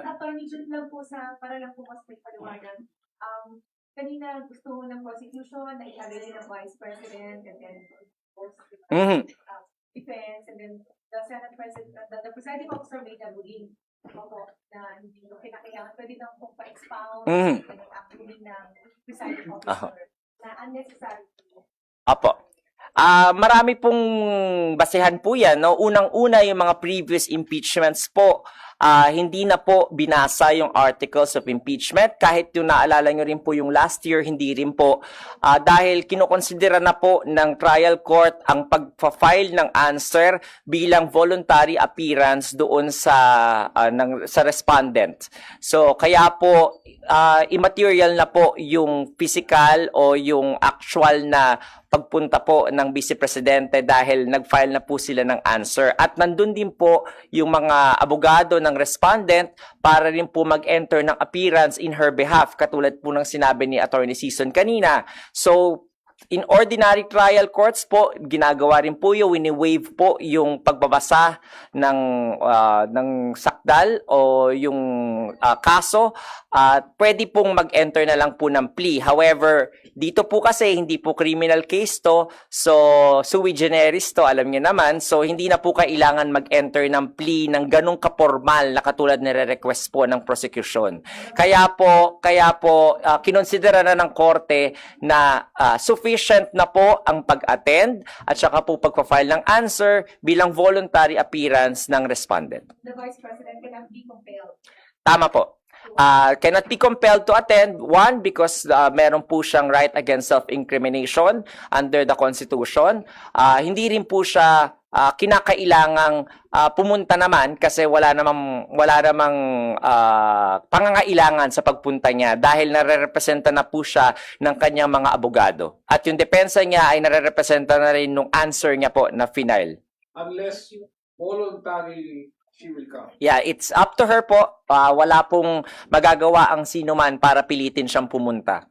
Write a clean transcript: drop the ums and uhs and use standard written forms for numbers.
Attorney, just lang po para lang po mas may paliwanag. Kanina gusto ng prosecution na i-avail ng Vice President and then defense and then the Senate President, the presiding officer made a ruling na hindi nyo kinakailangan. Pwede nang pong pa-expound ang ruling ng presiding officer na unnecessary. Apo. Marami pong basehan po yan. No? Unang-una yung mga previous impeachments po, hindi na po binasa yung articles of impeachment. Kahit yung naalala nyo rin po yung last year, hindi rin po. Dahil kinukonsidera na po ng trial court ang pag-file ng answer bilang voluntary appearance doon sa respondent. So, kaya po, immaterial na po yung physical o yung actual na pagpunta po ng Vice Presidente dahil nag-file na po sila ng answer. At nandun din po yung mga abogado ng respondent para rin po mag-enter ng appearance in her behalf, katulad po ng sinabi ni Attorney Season kanina. So, in ordinary trial courts po, ginagawa rin po yung wini-waive po yung pagbabasa ng sakdal o yung kaso at pwede pong mag-enter na lang po ng plea. However, dito po kasi hindi po criminal case to, so sui generis to, alam niyo naman, so hindi na po kailangan mag-enter ng plea ng ganong kapormal na katulad nire-request po ng prosecution. Kaya po kinonsidera na ng korte na sufficient na po ang pag-attend at saka po pagpa-file ng answer bilang voluntary appearance ng respondent. The Vice President cannot be compelled. Tama po. Cannot be compelled to attend. One, because meron po siyang right against self-incrimination under the Constitution. Hindi rin po siya kinakailangang pumunta naman kasi wala namang pangangailangan sa pagpunta niya dahil nare-representa na po siya ng kanyang mga abogado. At yung depensa niya ay nare-representa na rin nung answer niya po na final. Unless voluntary she will come. Yeah, it's up to her po. Wala pong magagawa ang sino man para pilitin siyang pumunta.